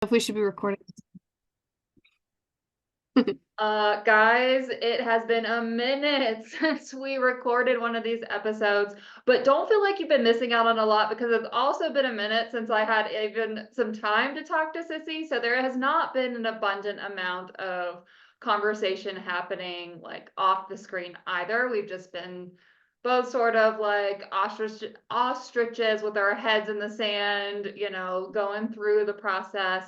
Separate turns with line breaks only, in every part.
If we should be recording.
Guys, it has been a minute since we recorded one of these episodes, but don't feel like you've been missing out on a lot because it's also been a minute since I had even some time to talk to Sissy. So there has not been an abundant amount of conversation happening like off the screen either. We've just been both sort of like ostriches with our heads in the sand, going through the process.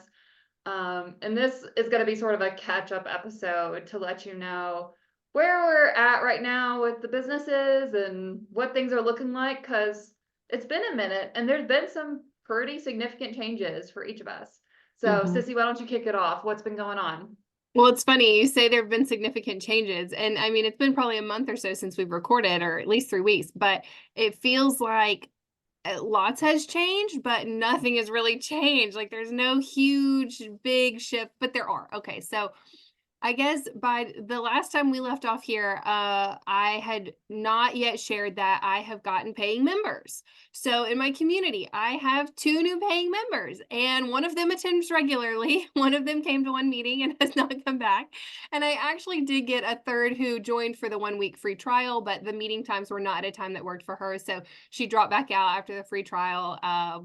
And this is going to be sort of a catch up episode to let you know where we're at right now with the businesses and what things are looking like, because it's been a minute and there's been some pretty significant changes for each of us. So,
Mhm.
Sissy, why don't you kick it off? What's been going on?
Well, it's funny you say there have been significant changes, and I mean it's been probably a month or so since we've recorded, or at least 3 weeks, but it feels like lots has changed, but nothing has really changed. Like there's no huge big shift, but there are. Okay, so I guess by the last time we left off here, I had not yet shared that I have gotten paying members. So in my community, I have 2 new paying members, and one of them attends regularly. One of them came to one meeting and has not come back. And I actually did get a third who joined for the 1 week free trial, but the meeting times were not at a time that worked for her. So she dropped back out after the free trial,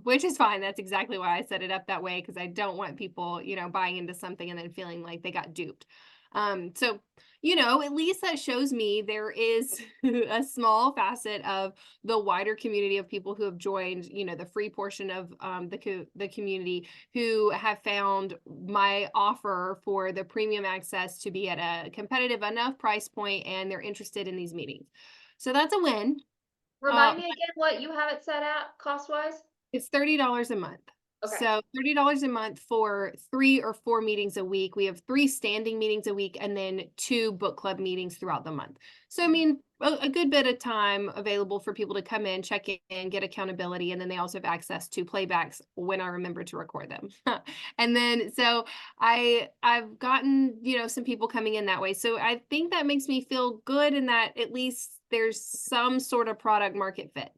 which is fine. That's exactly why I set it up that way, because I don't want people, buying into something and then feeling like they got duped. So, at least that shows me there is a small facet of the wider community of people who have joined, the free portion of the community, who have found my offer for the premium access to be at a competitive enough price point, and they're interested in these meetings. So that's a win.
Remind me again what you have it set at cost wise.
It's $30 a month.
Okay.
So $30 a month for 3 or 4 meetings a week. We have 3 standing meetings a week and then 2 book club meetings throughout the month. So, I mean, a good bit of time available for people to come in, check in, get accountability, and then they also have access to playbacks when I remember to record them. And then, so I've gotten, some people coming in that way. So I think that makes me feel good in that at least there's some sort of product market fit.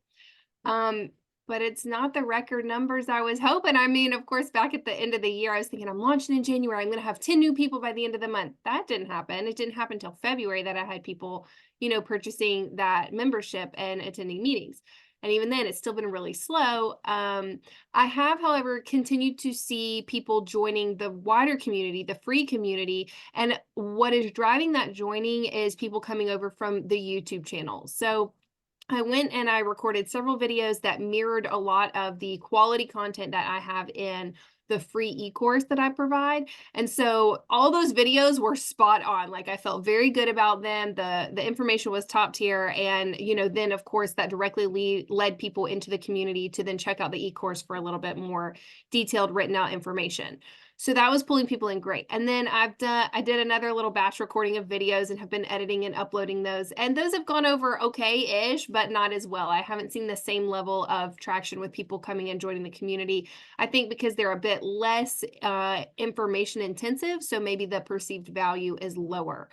Um, but it's not the record numbers I was hoping. I mean, of course, back at the end of the year, I was thinking I'm launching in January. I'm going to have 10 new people by the end of the month. That didn't happen. It didn't happen until February that I had people, purchasing that membership and attending meetings. And even then, it's still been really slow. I have, however, continued to see people joining the wider community, the free community. And what is driving that joining is people coming over from the YouTube channel. So I went and I recorded several videos that mirrored a lot of the quality content that I have in the free e-course that I provide. And so all those videos were spot on. Like I felt very good about them. The information was top tier. And, then of course that directly led people into the community to then check out the e-course for a little bit more detailed written out information. So that was pulling people in great. And then I did another little batch recording of videos and have been editing and uploading those. And those have gone over okay-ish, but not as well. I haven't seen the same level of traction with people coming and joining the community. I think because they're a bit less information intensive, so maybe the perceived value is lower.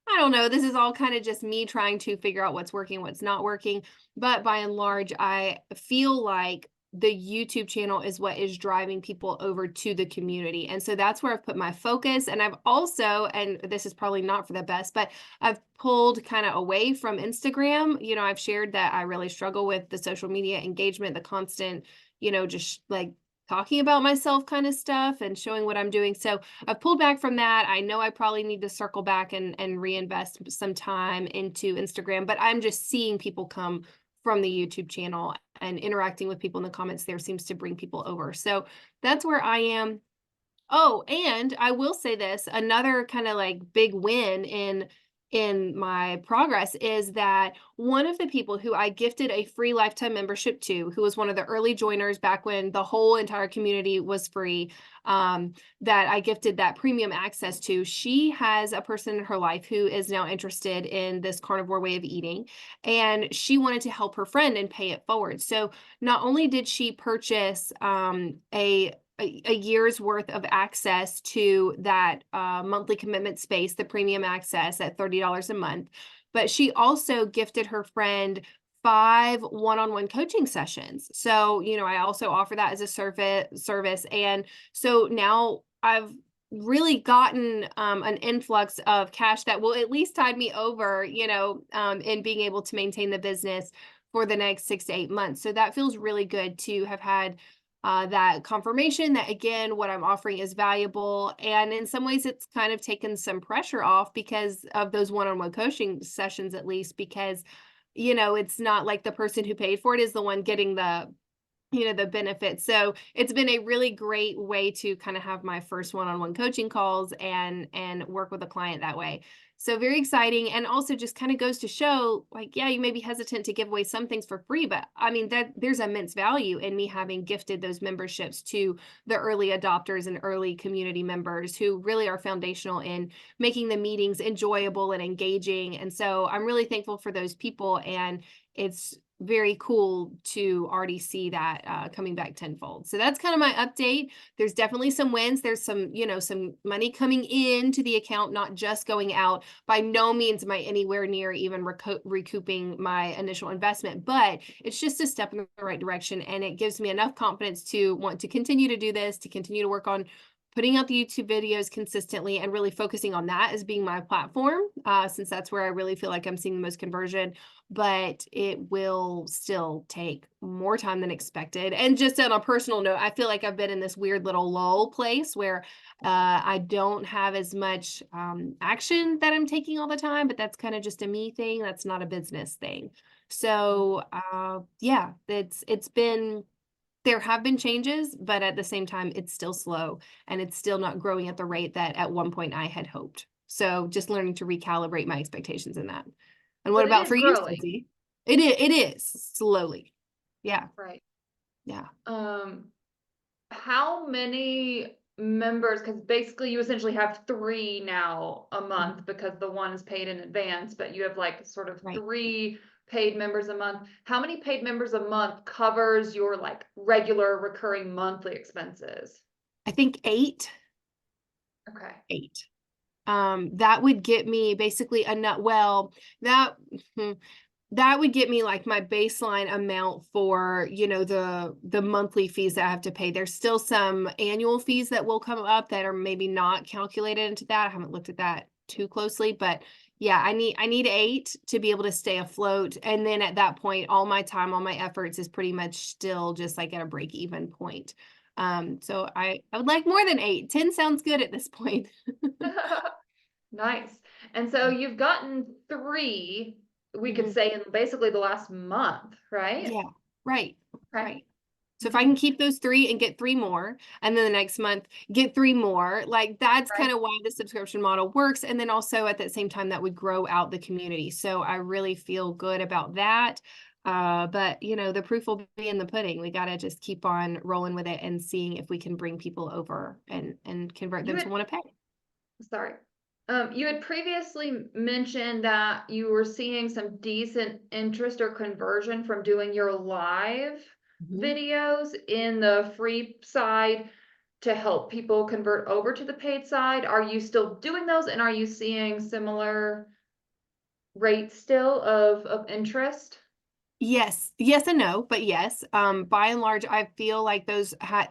I don't know. This is all kind of just me trying to figure out what's working, what's not working. But by and large, I feel like the YouTube channel is what is driving people over to the community. And so that's where I've put my focus. And I've also, and this is probably not for the best, but I've pulled kind of away from Instagram. I've shared that I really struggle with the social media engagement, the constant, just like talking about myself kind of stuff and showing what I'm doing. So I've pulled back from that. I know I probably need to circle back and reinvest some time into Instagram, but I'm just seeing people come from the YouTube channel, and interacting with people in the comments there seems to bring people over. So that's where I am. Oh, and I will say this, another kind of like big win in my progress is that one of the people who I gifted a free lifetime membership to, who was one of the early joiners back when the whole entire community was free, that I gifted that premium access to, she has a person in her life who is now interested in this carnivore way of eating, and she wanted to help her friend and pay it forward. So not only did she purchase a year's worth of access to that monthly commitment space, the premium access at $30 a month. But she also gifted her friend 5 one-on-one coaching sessions. So, I also offer that as a service. And so now I've really gotten an influx of cash that will at least tide me over, in being able to maintain the business for the next 6 to 8 months. So that feels really good to have had that confirmation that, again, what I'm offering is valuable. And in some ways, it's kind of taken some pressure off because of those one-on-one coaching sessions, at least, because it's not like the person who paid for it is the one getting the benefits. So it's been a really great way to kind of have my first one-on-one coaching calls and work with a client that way. So very exciting. And also just kind of goes to show, like, yeah, you may be hesitant to give away some things for free, but I mean, that there's immense value in me having gifted those memberships to the early adopters and early community members who really are foundational in making the meetings enjoyable and engaging. And so I'm really thankful for those people. And it's very cool to already see that coming back tenfold. So that's kind of my update. There's definitely some wins. There's some money coming into the account, not just going out. By no means am I anywhere near even recouping my initial investment, but it's just a step in the right direction. And it gives me enough confidence to want to continue to do this, to continue to work on putting out the YouTube videos consistently and really focusing on that as being my platform, since that's where I really feel like I'm seeing the most conversion. But it will still take more time than expected. And just on a personal note, I feel like I've been in this weird little lull place where I don't have as much action that I'm taking all the time, but that's kind of just a me thing. That's not a business thing. So yeah, it's been, there have been changes, but at the same time, it's still slow and it's still not growing at the rate that at one point I had hoped. So just learning to recalibrate my expectations in that. And what
But it
about
is
for you,
growing.
Susie? It is slowly. Yeah.
Right.
Yeah.
How many members, because basically you essentially have 3 now a month because the one is paid in advance, but you have like sort of
Right.
3 paid members a month. How many paid members a month covers your like regular recurring monthly expenses?
I think 8.
Okay.
8. That would get me basically enough. Well, that hmm, that would get me like my baseline amount for, the monthly fees that I have to pay. There's still some annual fees that will come up that are maybe not calculated into that. I haven't looked at that too closely, but yeah, I need 8 to be able to stay afloat. And then at that point, all my time, all my efforts is pretty much still just like at a break even point. So I would like more than 8. 10 sounds good at this point.
Nice. And so you've gotten 3, we could
Mhm.
say, in basically the last month, right?
Yeah, right,
Okay.
right. So if I
Mhm.
can keep those 3 and get 3 more, and then the next month get 3 more, like that's
Right.
kind of why the subscription model works. And then also at the same time that would grow out the community. So I really feel good about that. But the proof will be in the pudding. We got to just keep on rolling with it and seeing if we can bring people over and convert
You
them to
had
want to pay.
Sorry. You had previously mentioned that you were seeing some decent interest or conversion from doing your live
Mhm.
videos in the free side to help people convert over to the paid side. Are you still doing those, and are you seeing similar rates still of interest?
Yes and no, but yes. By and large, I feel like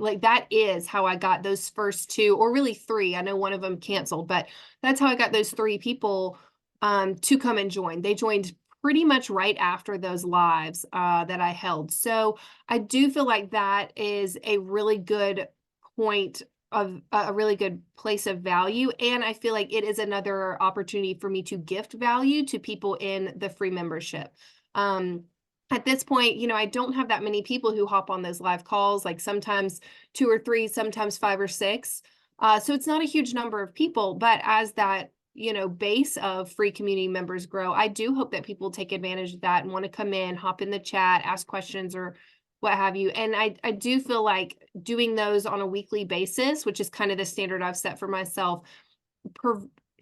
like that is how I got those first 2, or really 3. I know one of them canceled, but that's how I got those 3 people to come and join. They joined pretty much right after those lives that I held. So I do feel like that is a really good point of a really good place of value. And I feel like it is another opportunity for me to gift value to people in the free membership. Um, at this point, I don't have that many people who hop on those live calls, like sometimes 2 or 3, sometimes 5 or 6. So it's not a huge number of people, but as that, base of free community members grow, I do hope that people take advantage of that and want to come in, hop in the chat, ask questions or what have you. And I do feel like doing those on a weekly basis, which is kind of the standard I've set for myself,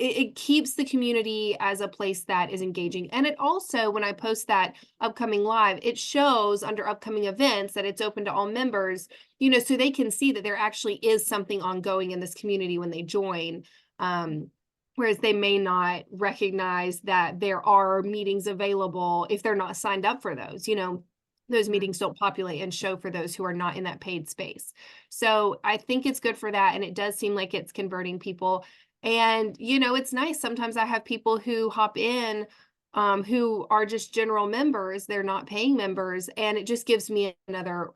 it keeps the community as a place that is engaging. And it also, when I post that upcoming live, it shows under upcoming events that it's open to all members, so they can see that there actually is something ongoing in this community when they join. whereas they may not recognize that there are meetings available if they're not signed up for those. Those
Mhm.
meetings don't populate and show for those who are not in that paid space. So I think it's good for that. And it does seem like it's converting people. And, it's nice. Sometimes I have people who hop in who are just general members. They're not paying members. And it just gives me another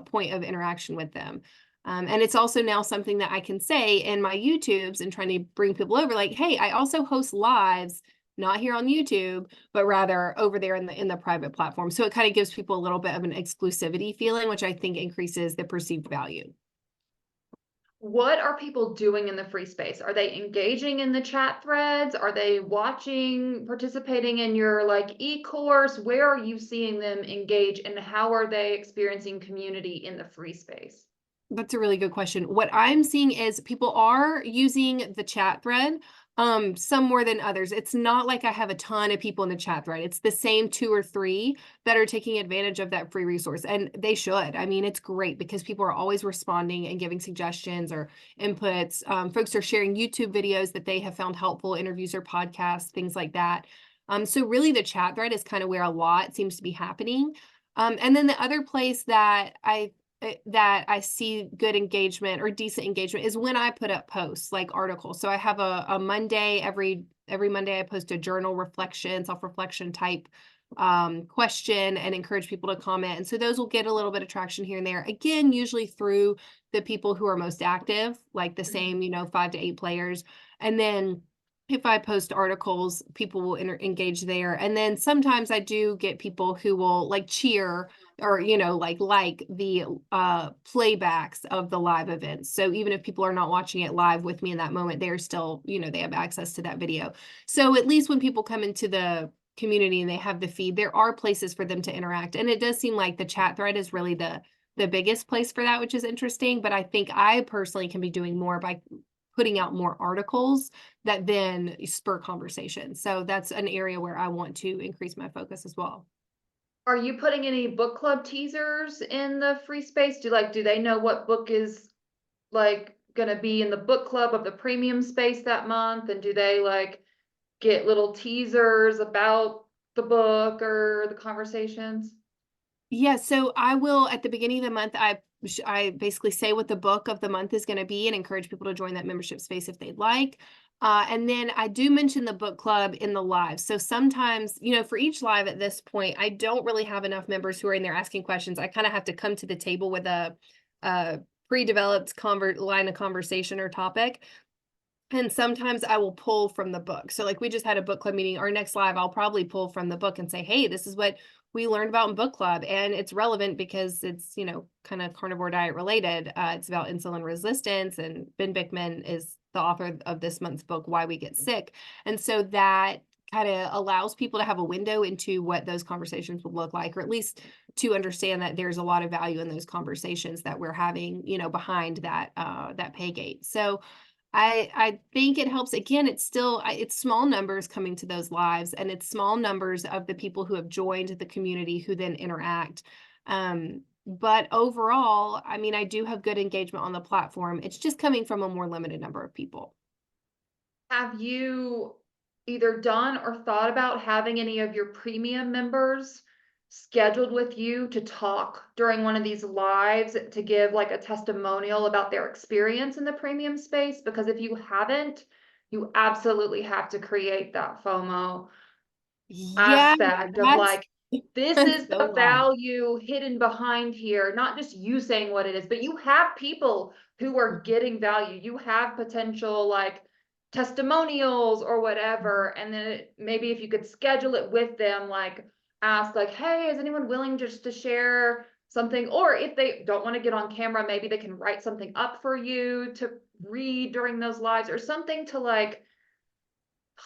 point of interaction with them. And it's also now something that I can say in my YouTubes and trying to bring people over like, hey, I also host lives, not here on YouTube, but rather over there in the private platform. So it kind of gives people a little bit of an exclusivity feeling, which I think increases the perceived value.
What are people doing in the free space? Are they engaging in the chat threads? Are they watching, participating in your like e-course? Where are you seeing them engage and how are they experiencing community in the free space?
That's a really good question. What I'm seeing is people are using the chat thread, some more than others. It's not like I have a ton of people in the chat thread. It's the same 2 or 3 that are taking advantage of that free resource, and they should. I mean, it's great because people are always responding and giving suggestions or inputs. Folks are sharing YouTube videos that they have found helpful, interviews or podcasts, things like that. So really the chat thread is kind of where a lot seems to be happening. And then the other place that I see good engagement or decent engagement is when I put up posts like articles. So I have a Monday, every Monday I post a journal reflection, self-reflection type question and encourage people to comment. And so those will get a little bit of traction here and there. Again, usually through the people who are most active, like the same, 5 to 8 players. And then if I post articles, people will engage there. And then sometimes I do get people who will like cheer or like the playbacks of the live events. So even if people are not watching it live with me in that moment, they're still, they have access to that video. So at least when people come into the community and they have the feed, there are places for them to interact. And it does seem like the chat thread is really the biggest place for that, which is interesting. But I think I personally can be doing more by putting out more articles that then spur conversation. So that's an area where I want to increase my focus as well.
Are you putting any book club teasers in the free space? Do they know what book is like gonna be in the book club of the premium space that month? And do they like get little teasers about the book or the conversations?
Yeah, so I will at the beginning of the month, I basically say what the book of the month is going to be and encourage people to join that membership space if they'd like. And then I do mention the book club in the live. So sometimes, for each live at this point, I don't really have enough members who are in there asking questions. I kind of have to come to the table with a pre-developed line of conversation or topic. And sometimes I will pull from the book. So like we just had a book club meeting. Our next live, I'll probably pull from the book and say, hey, this is what we learned about in book club. And it's relevant because it's, kind of carnivore diet related. It's about insulin resistance. And Ben Bickman is the author of this month's book, Why We Get Sick. And so that kind of allows people to have a window into what those conversations would look like, or at least to understand that there's a lot of value in those conversations that we're having, behind that pay gate. So I think it helps. Again, it's still it's small numbers coming to those lives, and it's small numbers of the people who have joined the community who then interact. But overall, I mean, I do have good engagement on the platform. It's just coming from a more limited number of people.
Have you either done or thought about having any of your premium members scheduled with you to talk during one of these lives to give like a testimonial about their experience in the premium space? Because if you haven't, you absolutely have to create that FOMO
Yeah,
aspect of
that's
like, this
that's
is
so
the
long.
value hidden behind here, not just you saying what it is, but you have people who are getting value. You have potential like testimonials or whatever. And then maybe if you could schedule it with them, like ask like, hey, is anyone willing just to share something? Or if they don't want to get on camera, maybe they can write something up for you to read during those lives or something to like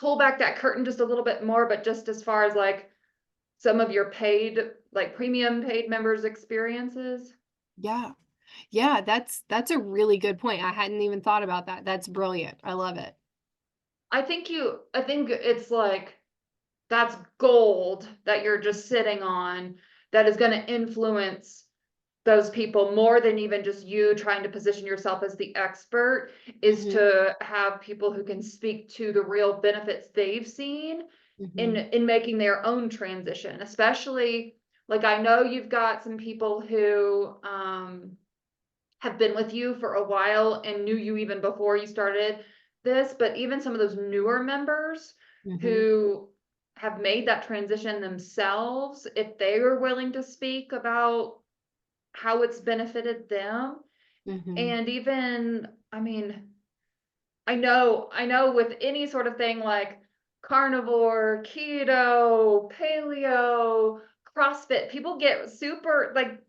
pull back that curtain just a little bit more, but just as far as like some of your paid, like premium paid members' experiences.
Yeah. Yeah, that's a really good point. I hadn't even thought about that. That's brilliant. I love it.
I think it's like that's gold that you're just sitting on that is going to influence those people more than even just you trying to position yourself as the expert is
Mhm.
to have people who can speak to the real benefits they've seen
Mhm.
in making their own transition, especially like I know you've got some people who have been with you for a while and knew you even before you started this, but even some of those newer members
Mhm.
who have made that transition themselves, if they were willing to speak about how it's benefited them,
Mhm.
and even, I mean, I know with any sort of thing like carnivore, keto, paleo, CrossFit, people get super like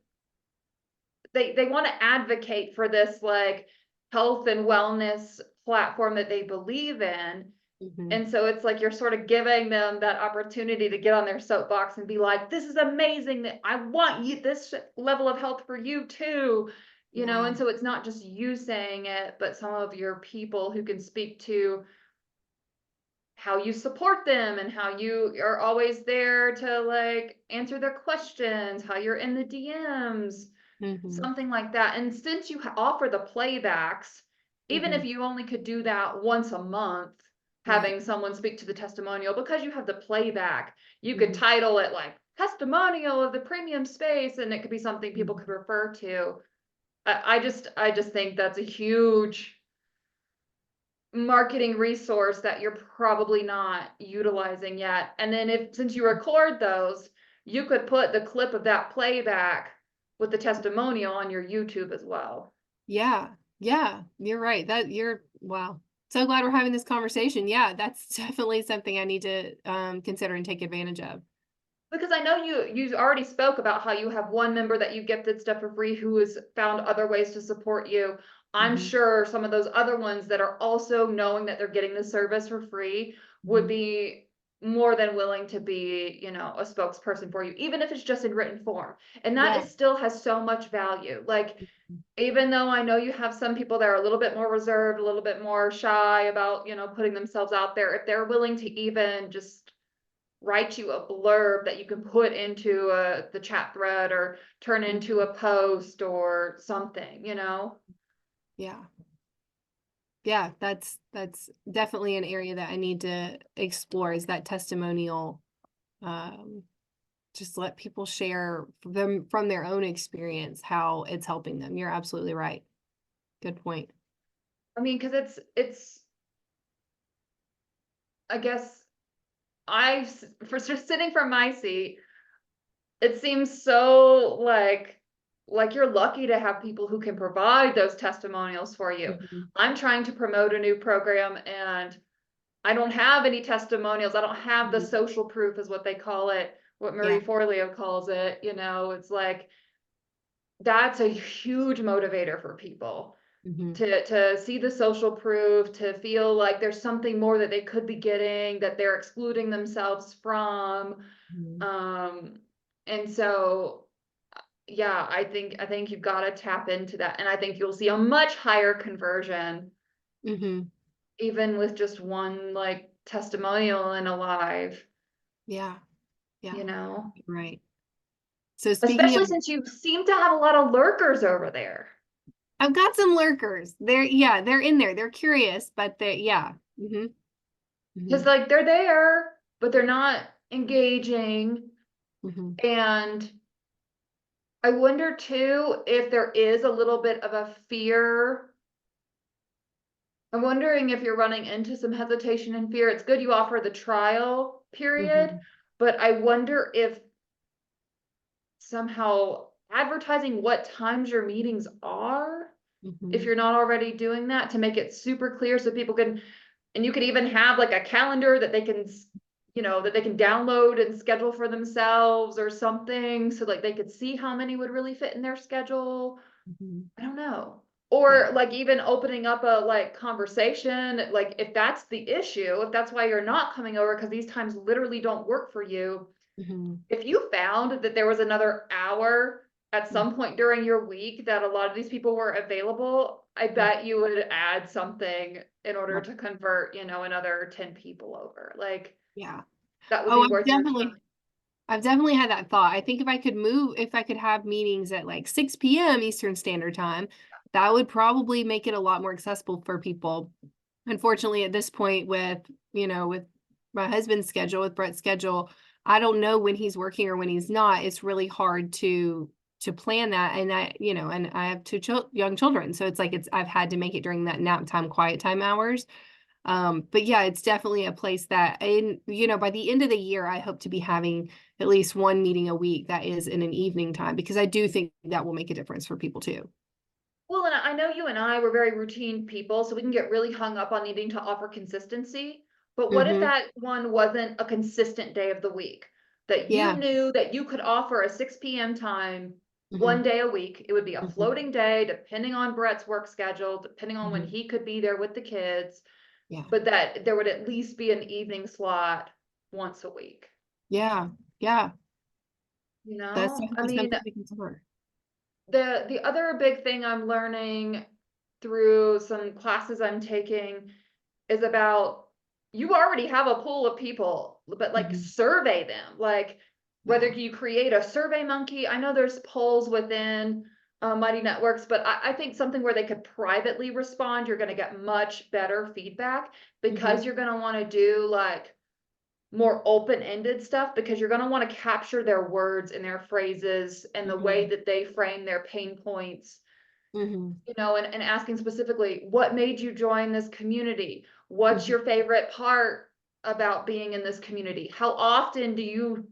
they want to advocate for this like health and wellness platform that they believe in.
Mhm.
And so it's like you're sort of giving them that opportunity to get on their soapbox and be like, this is amazing that I want you this level of health for you too. You know,
Yeah.
and so it's not just you saying it, but some of your people who can speak to how you support them and how you are always there to like answer their questions, how you're in the DMs,
Mhm.
something like that. And since you offer the playbacks, even if
Mhm.
you only could do that once a month,
Right.
having someone speak to the testimonial, because you have the playback, you could
Mhm.
title it like testimonial of the premium space, and it could be something people
Mhm.
could refer to. I just think that's a huge marketing resource that you're probably not utilizing yet. And then if since you record those, you could put the clip of that playback with the testimonial on your YouTube as well.
Yeah. Yeah. You're right. Wow. So glad we're having this conversation. Yeah, that's definitely something I need to consider and take advantage of.
Because I know you already spoke about how you have one member that you gifted stuff for free who has found other ways to support you. I'm
Mhm.
sure some of those other ones that are also knowing that they're getting the service for free would
Mhm.
be more than willing to be, you know, a spokesperson for you, even if it's just in written form. And that
Yeah.
is still has so much value. Like, even though I know you have some people that are a little bit more reserved, a little bit more shy about, you know, putting themselves out there, if they're willing to even just write you a blurb that you can put into the chat thread or turn into
Mhm.
a post or something, you know?
Yeah. Yeah, that's definitely an area that I need to explore is that testimonial. Um, just let people share them from their own experience how it's helping them. You're absolutely right. Good point.
I mean, because it's I guess for just sitting from my seat, it seems so like you're lucky to have people who can provide those testimonials for you.
Mhm.
I'm trying to promote a new program and I don't have any testimonials. I don't have the
Mhm.
social proof is what they call it, what Marie
Yeah.
Forleo calls it, you know, it's like that's a huge motivator for people
Mhm.
to see the social proof, to feel like there's something more that they could be getting that they're excluding themselves from.
Mhm.
Um, and so yeah, I think you've got to tap into that. And I think you'll see a much higher conversion,
Mhm.
even with just one like testimonial in a live,
Yeah. Yeah.
you know,
Right. So speaking of,
especially since you seem to have a lot of lurkers over there.
I've got some lurkers. They're in there. They're curious, but yeah. Mhm.
Because
Mhm.
like they're there, but they're not engaging.
Mhm.
And I wonder too if there is a little bit of a fear. I'm wondering if you're running into some hesitation and fear. It's good you offer the trial period,
Mhm.
but I wonder if somehow advertising what times your meetings are, if
Mhm.
you're not already doing that to make it super clear so people can, and you could even have like a calendar that they can, you know, that they can download and schedule for themselves or something so like they could see how many would really fit in their schedule.
Mhm.
I don't know.
Yeah.
Or like even opening up a like conversation, like if that's the issue, if that's why you're not coming over because these times literally don't work for you,
Mhm.
if you found that there was another hour at
Mhm.
some point during your week that a lot of these people were available, I bet you would add something in order
Right.
to convert, you know, another 10 people over. Like
Yeah.
that would
Oh,
be
I've
worth your
definitely
time.
I've definitely had that thought. I think if I could have meetings at like 6 p.m. Eastern Standard Time, that would probably make it a lot more accessible for people. Unfortunately, at this point with my husband's schedule, with Brett's schedule, I don't know when he's working or when he's not. It's really hard to plan that. And and I have two young children. So it's like I've had to make it during that nap time, quiet time hours. But yeah, it's definitely a place that, and by the end of the year, I hope to be having at least one meeting a week that is in an evening time, because I do think that will make a difference for people too.
Well, and I know you and I were very routine people, so we can get really hung up on needing to offer consistency. But what if
Mm-hmm.
that one wasn't a consistent day of the week? That you
Yeah.
knew that you could offer a 6 p.m. time
Mm-hmm.
one day a week. It would be a
Mm-hmm.
floating day, depending on Brett's work schedule, depending on when
Mm-hmm.
he could be there with the kids,
Yeah.
but that there would at least be an evening slot once a week.
Yeah. Yeah. That's
I
definitely
mean,
something to consider.
the other big thing I'm learning through some classes I'm taking is about, you already have a pool of people, but like
Mm-hmm.
survey them. Like whether
Yeah.
you create a survey monkey, I know there's polls within Mighty Networks, but I think something where they could privately respond, you're going to get much better feedback,
Mm-hmm.
because you're going to want to do like more open-ended stuff, because you're going to want to capture their words and their phrases and the way
Mm-hmm.
that they frame their pain points,
Mm-hmm.
and asking specifically, what made you join this community? What's
Mm-hmm.
your favorite part about being in this community? How often do you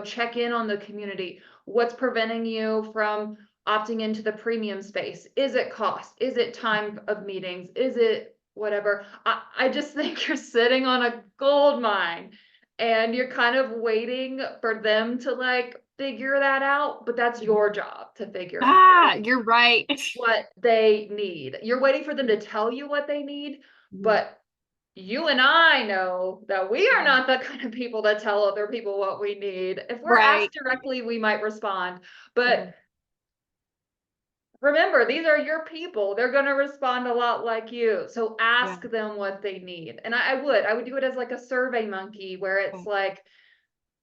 check in on the community? What's preventing you from opting into the premium space? Is it cost? Is it time of meetings? Is it whatever? I just think you're sitting on a gold mine, and you're kind of waiting for them to like figure that out, but that's
Mm-hmm.
your job to figure out
Ah, you're right.
what they need. You're waiting for them to tell you what they need,
Mhm.
but you and I know that we are
Yeah.
not the kind of people that tell other people what we need. If we're
Right.
asked directly, we might respond.
Mhm.
But remember, these are your people. They're going to respond a lot like you. So
Yeah.
ask them what they need. And I would do it as like a survey monkey, where it's
Okay.
like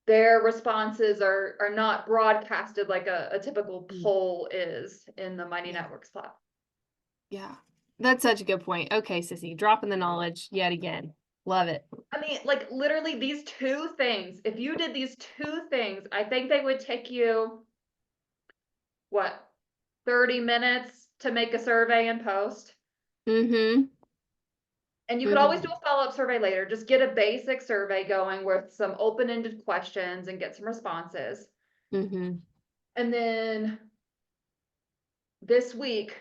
their responses are not broadcasted like a typical
Mm.
poll is in the Mighty
Yeah.
Networks platform.
Yeah. That's such a good point. Okay, Sissy, dropping the knowledge yet again. Love it.
I mean, like literally these two things, if you did these two things, I think they would take you, what, 30 minutes to make a survey and post.
Mm-hmm.
And you could always do
Mm-hmm.
a follow-up survey later. Just get a basic survey going with some open-ended questions and get some responses.
Mm-hmm.
And then this week,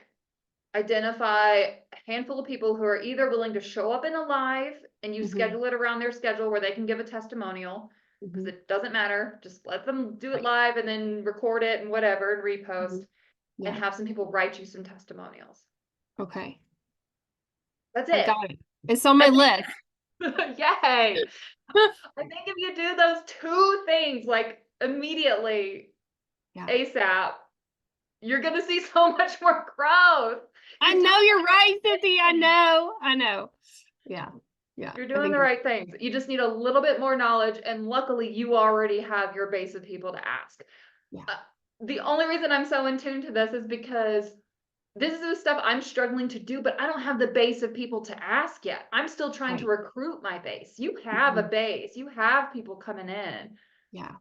identify a handful of people who are either willing to show up in a live, and you
Mm-hmm.
schedule it around their schedule where they can give a testimonial, because
Mm-hmm.
it doesn't matter. Just let them do it
Right.
live and then record it and whatever and
Mm-hmm.
repost, and
Yeah.
have some people write you some testimonials.
Okay.
That's
I
it.
got it. It's on my
I think,
list.
yay. I think if you do those two things like immediately,
Yeah.
ASAP, you're going to see so much more growth.
I
You're
know
doing
you're
the right
right, Sissy. I
things.
know. I know. Yeah. Yeah.
You're
I
doing
think
the right things. You just need a little bit more knowledge, and luckily you already have your base of people to ask.
yeah.
Uh, the only reason I'm so in tune to this is because this is the stuff I'm struggling to do, but I don't have the base of people to ask yet. I'm still trying to
Right.
recruit my base. You have a
Mhm.
base. You have people coming in.
Yeah.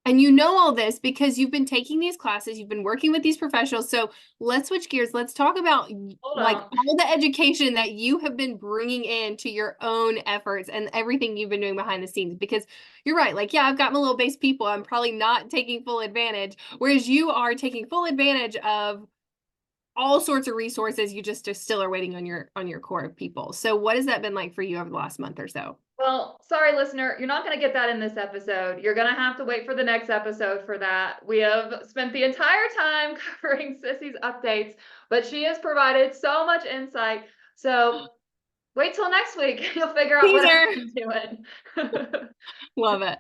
And you know all this because you've been taking these classes, you've been working with these professionals. So let's switch gears. Let's talk about
Hold
like
on.
all the education that you have been bringing into your own efforts and everything you've been doing behind the scenes. Because you're right. Like, yeah, I've got my little base people. I'm probably not taking full advantage, whereas you are taking full advantage of all sorts of resources. You just still are waiting on your core of people. So what has that been like for you over the last month or so?
Well, sorry, listener, you're not going to get that in this episode. You're going to have to wait for the next episode for that. We have spent the entire time covering Sissy's updates, but she has provided so much insight. So wait till next week. You'll figure out what
Teaser.
I've been doing.
Love it.